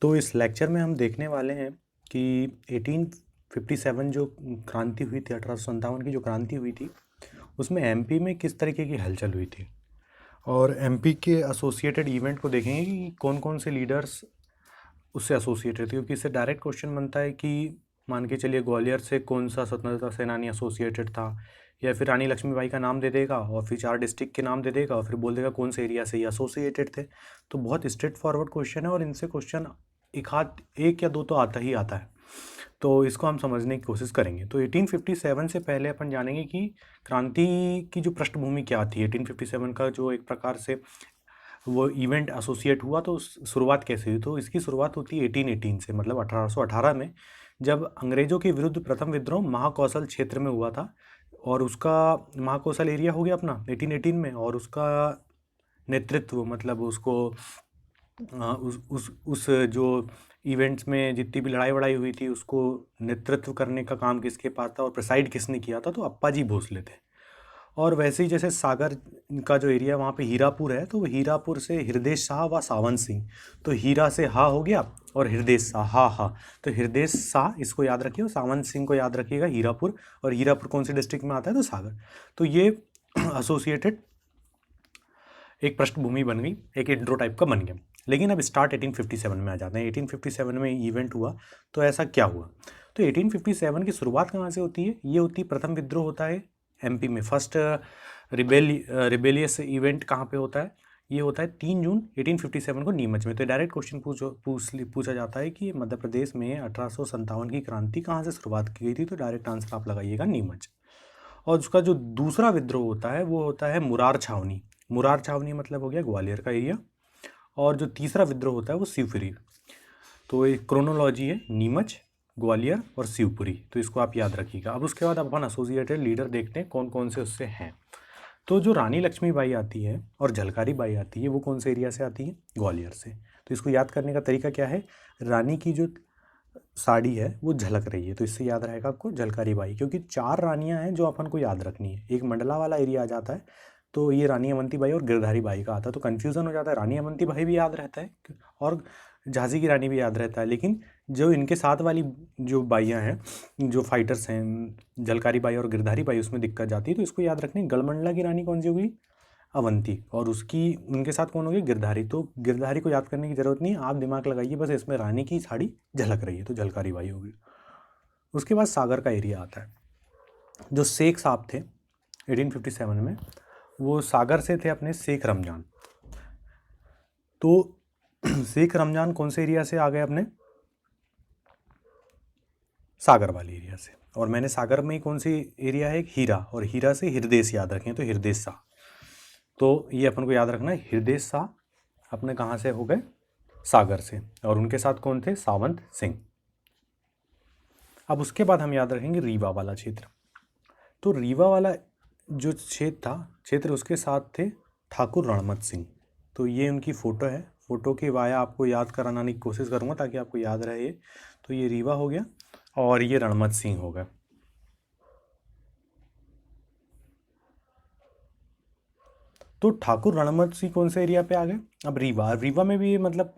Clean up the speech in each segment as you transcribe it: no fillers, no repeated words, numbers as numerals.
तो इस लेक्चर में हम देखने वाले हैं कि 1857 जो क्रांति हुई थी, 1857 की जो क्रांति हुई थी, उसमें एमपी में किस तरीके की हलचल हुई थी। और एमपी के एसोसिएटेड इवेंट को देखेंगे कि कौन कौन से लीडर्स उससे एसोसिएटेड थे, क्योंकि इससे डायरेक्ट क्वेश्चन बनता है कि मान के चलिए ग्वालियर से कौन सा स्वतंत्रता सेनानी एसोसिएटेड था, या फिर रानी लक्ष्मीबाई का नाम दे देगा और फिर 4 डिस्ट्रिक्ट के नाम दे देगा और फिर बोल देगा कौन से एरिया से ये एसोसिएटेड थे। तो बहुत स्ट्रेट फॉरवर्ड क्वेश्चन है और इनसे क्वेश्चन एक या दो तो आता ही आता है। तो इसको हम समझने की कोशिश करेंगे। तो 1857 से पहले अपन जानेंगे कि क्रांति की जो पृष्ठभूमि क्या थी। 1857 का जो एक प्रकार से वो इवेंट एसोसिएट हुआ, तो शुरुआत कैसे हुई। तो इसकी शुरुआत होती है 1818 से, मतलब 1818 में, जब अंग्रेजों के विरुद्ध प्रथम विद्रोह महाकौशल क्षेत्र में हुआ था। और उसका महाकौशल एरिया हो गया अपना 1818 में, और उसका नेतृत्व मतलब उसको उस जो इवेंट्स में जितनी भी लड़ाई वड़ाई हुई थी उसको नेतृत्व करने का काम किसके पास था और प्रिसाइड किसने किया था, तो अप्पाजी भोसले थे। और वैसे ही जैसे सागर का जो एरिया वहाँ पे हीरापुर है, तो वो हीरापुर से हृदय शाह व सावन सिंह। तो हीरा से हा हो गया और हृदय शाह हा हा, तो हृदय शाह इसको याद रखिए और सावन सिंह को याद रखिएगा हीरापुर। और हीरापुर कौन से डिस्ट्रिक्ट में आता है, तो सागर। तो ये एसोसिएटेड एक पृष्ठभूमि बन गई, एक इंट्रो टाइप का बन गया। लेकिन अब स्टार्ट 1857 में आ जाते हैं। 1857 में इवेंट हुआ, तो ऐसा क्या हुआ। तो 1857 की शुरुआत कहाँ से होती है, ये होती है प्रथम विद्रोह होता है एमपी में। फर्स्ट रिबेलियस इवेंट कहाँ पे होता है, ये होता है 3 जून 1857 को नीमच में। तो डायरेक्ट क्वेश्चन पूछा जाता है कि मध्य प्रदेश में 1857 की क्रांति कहाँ से शुरुआत की गई थी, तो डायरेक्ट आंसर आप लगाइएगा नीमच। और उसका जो दूसरा विद्रोह होता है वो होता है मुरार छावनी। मुरार छावनी मतलब हो गया ग्वालियर का एरिया। और जो तीसरा विद्रोह होता है वो शिवपुरी। तो एक क्रोनोलॉजी है, नीमच, ग्वालियर और शिवपुरी, तो इसको आप याद रखिएगा। अब उसके बाद अपन एसोसिएटेड लीडर देखते हैं कौन कौन से उससे हैं। तो जो रानी लक्ष्मीबाई आती है और झलकारी बाई आती है, वो कौन से एरिया से आती है, ग्वालियर से। तो इसको याद करने का तरीका क्या है, रानी की जो साड़ी है वो झलक रही है, तो इससे याद रहेगा आपको झलकारी बाई, क्योंकि 4 रानियां हैं जो अपन को याद रखनी है। एक मंडला वाला एरिया आ जाता है, तो ये रानी अवंती बाई और गिरधारी बाई का आता है, तो कन्फ्यूज़न हो जाता है। रानी अवंती बाई भी याद रहता है और झांसी की रानी भी याद रहता है, लेकिन जो इनके साथ वाली जो बाइयाँ हैं, जो फाइटर्स हैं, झलकारी बाई और गिरधारी बाई, उसमें दिक्कत जाती है। तो इसको याद रखने, गढ़मंडला की रानी कौन सी होगी, अवंती, और उसकी उनके साथ कौन होगी, गिरधारी। तो गिरधारी को याद करने की जरूरत नहीं है, आप दिमाग लगाइए बस, इसमें रानी की साड़ी झलक रही है, तो झलकारी बाई होगी। उसके बाद सागर का एरिया आता है। जो शेख साहब थे 1857 में, वो सागर से थे अपने शेख रमजान। तो शेख रमजान कौन से एरिया से आ गए, अपने सागर वाले एरिया से। और मैंने सागर में ही कौन सी एरिया है, एक हीरा, और हीरा से हृदय याद रखें, तो हृदय शाह। तो ये अपन को याद रखना है, हृदय शाह अपने कहाँ से हो गए, सागर से, और उनके साथ कौन थे, सावंत सिंह। अब उसके बाद हम याद रखेंगे रीवा वाला क्षेत्र। तो रीवा वाला जो क्षेत्र उसके साथ थे ठाकुर रणमत सिंह। तो ये उनकी फ़ोटो है, फ़ोटो के वाया आपको याद कराने की कोशिश करूँगा ताकि आपको याद रहे। तो ये रीवा हो गया और ये रणमत सिंह हो गया। तो ठाकुर रणमत सिंह कौन से एरिया पे आ गए, अब रीवा में भी मतलब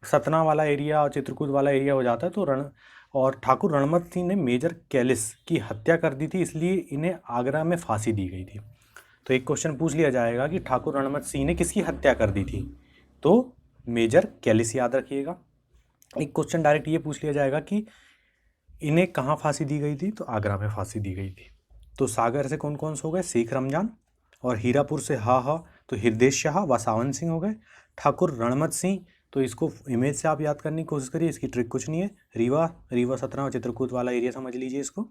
सतना वाला एरिया और चित्रकूट वाला एरिया हो जाता है। तो और ठाकुर रणमत सिंह ने मेजर कैलिस की हत्या कर दी थी, इसलिए इन्हें आगरा में फांसी दी गई थी। तो एक क्वेश्चन पूछ लिया जाएगा कि ठाकुर रणमत सिंह ने किसकी हत्या कर दी थी, तो मेजर कैलिस याद रखिएगा। एक क्वेश्चन डायरेक्ट ये पूछ लिया जाएगा कि इन्हें कहाँ फांसी दी गई थी, तो आगरा में फांसी दी गई थी। तो सागर से कौन कौन से हो गए, शेख रमजान, और हीरापुर से हा तो हृदय शाह व सावन सिंह हो गए। ठाकुर रणमत सिंह, तो इसको इमेज से आप याद करने की कोशिश करिए, इसकी ट्रिक कुछ नहीं है। रीवा सतना और चित्रकूट वाला एरिया समझ लीजिए इसको।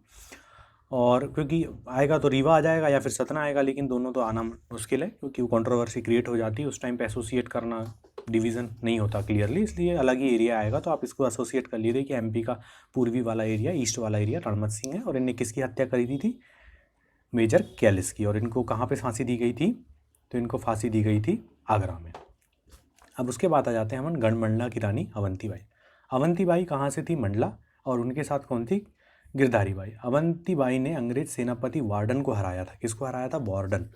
और क्योंकि आएगा तो रीवा आ जाएगा या फिर सतना आएगा, लेकिन दोनों तो आना मुश्किल है क्योंकि वो कंट्रोवर्सी क्रिएट हो जाती है। उस टाइम पे एसोसिएट करना डिवीज़न नहीं होता क्लियरली, इसलिए अलग ही एरिया आएगा। तो आप इसको एसोसिएट कर लीजिए कि एमपी का पूर्वी वाला एरिया, ईस्ट वाला एरिया रणमत सिंह है, और इनने किसकी हत्या करी थी, मेजर कैलिस की। और इनको कहाँ पे फांसी दी गई थी, तो इनको फांसी दी गई थी आगरा में। अब उसके बाद आ जाते हैं हम गढ़मंडला की रानी अवंती बाई। अवंती बाई कहाँ से थी, मंडला, और उनके साथ कौन थी, गिरधारी बाई। अवंती बाई ने अंग्रेज सेनापति वार्डन को हराया था। किसको हराया था, वार्डन।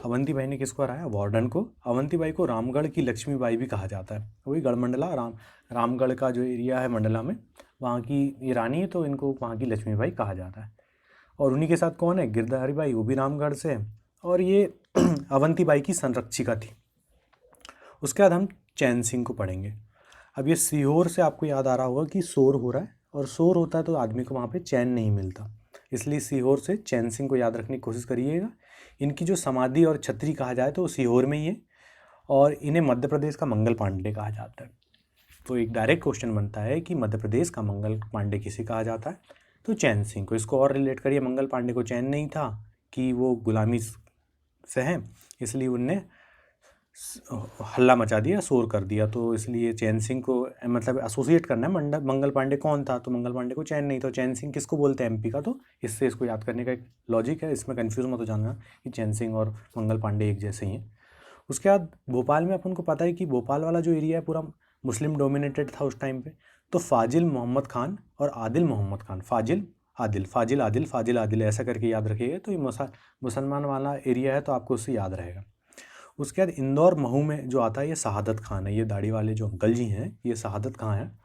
अवंतीबाई ने किसको हराया? वार्डन को। अवंतीबाई को रामगढ़ की लक्ष्मीबाई भी कहा जाता है, वही गढ़मंडला रामगढ़ का जो एरिया है मंडला में, वहाँ की ये रानी है, तो इनको वहाँ की लक्ष्मीबाई कहा जाता है। और उन्हीं के साथ कौन है? गिरधारी बाई, वो भी रामगढ़ से है, और ये अवंतीबाई की संरक्षिका थी। उसके बाद हम चैन सिंह को पढ़ेंगे। अब ये सीहोर से आपको याद आ रहा होगा कि शोर हो रहा है, और शोर होता है तो आदमी को वहाँ पे चैन नहीं मिलता, इसलिए सीहोर से चैन सिंह को याद रखने की कोशिश करिएगा। इनकी जो समाधि और छतरी कहा जाए तो वो सीहोर में ही है, और इन्हें मध्य प्रदेश का मंगल पांडे कहा जाता है। तो एक डायरेक्ट क्वेश्चन बनता है कि मध्य प्रदेश का मंगल पांडे किसे कहा जाता है? तो चैन सिंह को। इसको और रिलेट करिए, मंगल पांडे को चैन नहीं था कि वो गुलामी से हैं, इसलिए उनने हल्ला मचा दिया, शोर कर दिया, तो इसलिए चैन सिंह को मतलब एसोसिएट करना है। मंगल पांडे कौन था? तो मंगल पांडे को चैन नहीं, तो चैन सिंह किसको बोलते हैं? एमपी का। तो इससे इसको याद करने का एक लॉजिक है, इसमें कन्फ्यूज मत हो जाना कि चैन सिंह और मंगल पांडे एक जैसे ही हैं। उसके बाद भोपाल में अपन को पता है कि भोपाल वाला जो एरिया है पूरा मुस्लिम डोमिनेटेड था उस टाइम पे। तो फाजिल मोहम्मद खान और आदिल मोहम्मद खान, फाजिल आदिल, फाजिल आदिल, फाजिल आदिल, ऐसा करके याद रखिएगा। तो ये मुसलमान वाला एरिया है, तो आपको उससे याद रहेगा। उसके बाद इंदौर महू में जो आता है ये शहादत खान है। ये दाढ़ी वाले जो अंकल जी हैं ये शहादत खान हैं,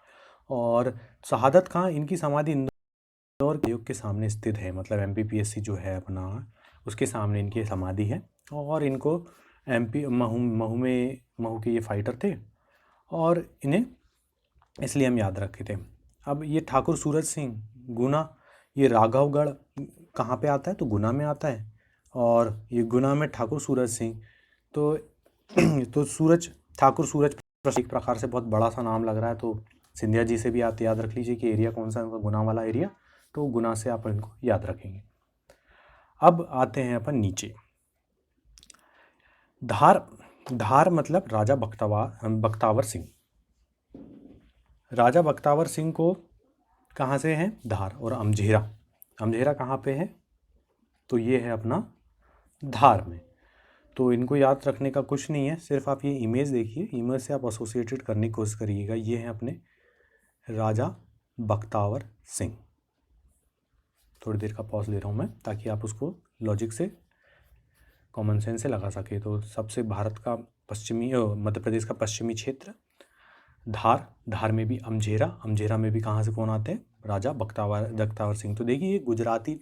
और शहादत खान इनकी समाधि इंदौर आयोग के सामने स्थित है, मतलब एमपीपीएससी जो है अपना, उसके सामने इनकी समाधि है। और इनको एमपी महू के ये फाइटर थे, और इन्हें इसलिए हम याद रखे थे। अब ये ठाकुर सूरज सिंह गुना, ये राघवगढ़ कहाँ पे आता है? तो गुना में आता है, और ये गुना में ठाकुर सूरज सिंह, तो ठाकुर सूरज एक प्रकार से बहुत बड़ा सा नाम लग रहा है, तो सिंधिया जी से भी आप याद रख लीजिए कि एरिया कौन सा है उनका, गुना वाला एरिया, तो गुना से आप इनको याद रखेंगे। अब आते हैं अपन नीचे, धार मतलब राजा बख्तावर सिंह। राजा बख्तावर सिंह को कहाँ से हैं? धार। और अमझेरा कहाँ पे है? तो ये है अपना धार में। तो इनको याद रखने का कुछ नहीं है, सिर्फ आप ये इमेज देखिए, इमेज से आप एसोसिएटेड करने की कोशिश करिएगा। ये है अपने राजा बख्तावर सिंह। थोड़ी देर का पॉज ले रहा हूँ मैं, ताकि आप उसको लॉजिक से, कॉमन सेंस से लगा सके। तो सबसे भारत का मध्य प्रदेश का पश्चिमी क्षेत्र धार में भी अमझेरा में भी कहाँ से कौन आते हैं? राजा बख्तावर सिंह। तो देखिए ये गुजराती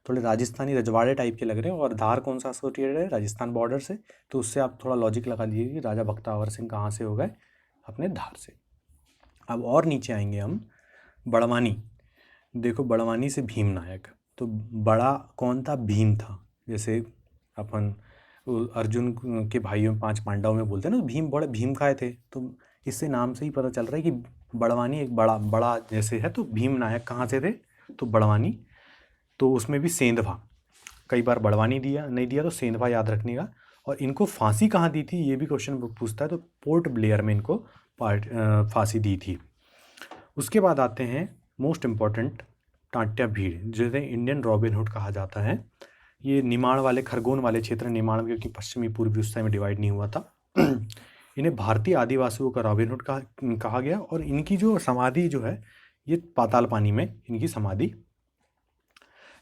थोड़े राजस्थानी रजवाड़े टाइप के लग रहे हैं, और धार कौन सा एसोसिएटेड है? राजस्थान बॉर्डर से। तो उससे आप थोड़ा लॉजिक लगा लीजिए कि राजा बख्तावर सिंह कहाँ से हो गए? अपने धार से। अब और नीचे आएंगे हम, बड़वानी। देखो बड़वानी से भीम नायक, तो बड़ा कौन था? भीम था। जैसे अपन अर्जुन के भाइयों 5 पांडवों में बोलते हैं ना, तो भीम बड़े भीम खाए थे, तो इससे नाम से ही पता चल रहा है कि बड़वानी एक बड़ा जैसे है। तो भीम नायक कहाँ से थे? तो बड़वानी। तो उसमें भी सेंधवा, कई बार बड़वानी दिया नहीं दिया तो सेंधवा याद रखने का। और इनको फांसी कहाँ दी थी ये भी क्वेश्चन पूछता है, तो पोर्ट ब्लेयर में इनको फांसी दी थी। उसके बाद आते हैं मोस्ट इम्पॉर्टेंट, टांट्या भीड़, जिसे इंडियन रॉबिन हुड कहा जाता है। ये निमाड़ वाले, खरगोन वाले क्षेत्र, निमाड़ में क्योंकि पश्चिमी पूर्वी उस टाइम में डिवाइड नहीं हुआ था। इन्हें भारतीय आदिवासियों का रॉबिन हुड कहा गया। और इनकी जो समाधि जो है ये पाताल पानी में इनकी समाधि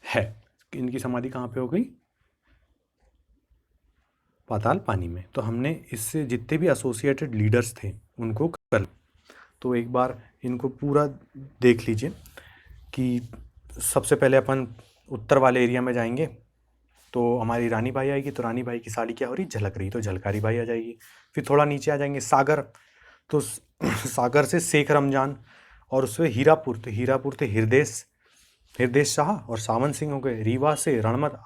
है। इनकी समाधि कहाँ पे हो गई? पाताल पानी में। तो हमने इससे जितने भी एसोसिएटेड लीडर्स थे उनको कर, तो एक बार इनको पूरा देख लीजिए कि सबसे पहले अपन उत्तर वाले एरिया में जाएंगे, तो हमारी रानी बाई आएगी, तो रानी बाई की साड़ी क्या हो रही? झलक रही, तो झलकारी बाई आ जाएगी। फिर थोड़ा नीचे आ जाएंगे, सागर, तो सागर से शेख रमजान, और उससे हीरापुर, तो हीरापुर थे हृदय शाह और सावन सिंह हो गए। रीवा से रणमत,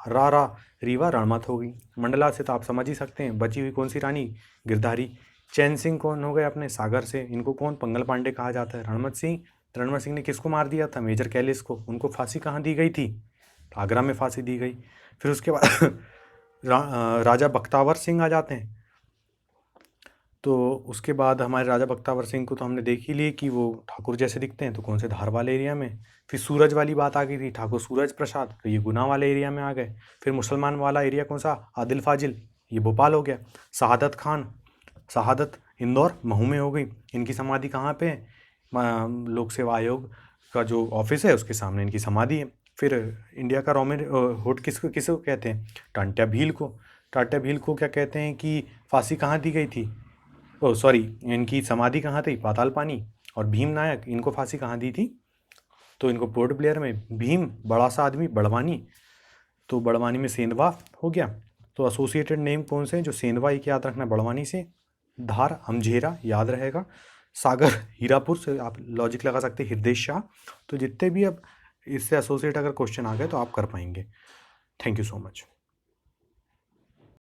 रीवा रणमत हो गई। मंडला से तो आप समझ ही सकते हैं, बची हुई कौन सी रानी? गिरधारी। चैन सिंह कौन हो गए अपने? सागर से, इनको कौन? पंगल पांडे कहा जाता है। रणमत सिंह ने किसको मार दिया था? मेजर कैलिस को। उनको फांसी कहाँ दी गई थी? आगरा में फांसी दी गई। फिर उसके बाद राजा बख्तावर सिंह आ जाते हैं। तो उसके बाद हमारे राजा बख्तावर सिंह को तो हमने देख ही लिए कि वो ठाकुर जैसे दिखते हैं, तो कौन से? धार वाले एरिया में। फिर सूरज वाली बात आ गई थी, ठाकुर सूरज प्रसाद, तो ये गुना वाले एरिया में आ गए। फिर मुसलमान वाला एरिया कौन सा? आदिल फाजिल, ये भोपाल हो गया। शहादत इंदौर महू में हो गई। इनकी समाधि कहाँ पे है? लोक सेवा आयोग का जो ऑफिस है उसके सामने इनकी समाधि है। फिर इंडिया का रॉबिन हुड किसको कहते हैं? टांट्या भील को। टाटा भील को क्या कहते हैं कि फांसी कहाँ दी गई थी, ओ सॉरी, इनकी समाधि कहाँ थी, पाताल पानी। और भीम नायक, इनको फांसी कहाँ दी थी, तो इनको पोर्ट ब्लेयर में। भीम बड़ा सा आदमी, बड़वानी, तो बड़वानी में सेंधवा हो गया। तो एसोसिएटेड नेम कौन से हैं, जो सेंधवा एक याद रखना बड़वानी से, धार अमझेरा याद रहेगा, सागर हीरापुर से आप लॉजिक लगा सकते हैं, हृदय शाह। तो जितने भी अब इससे एसोसिएट अगर क्वेश्चन आ गए तो आप कर पाएंगे। Thank you so much.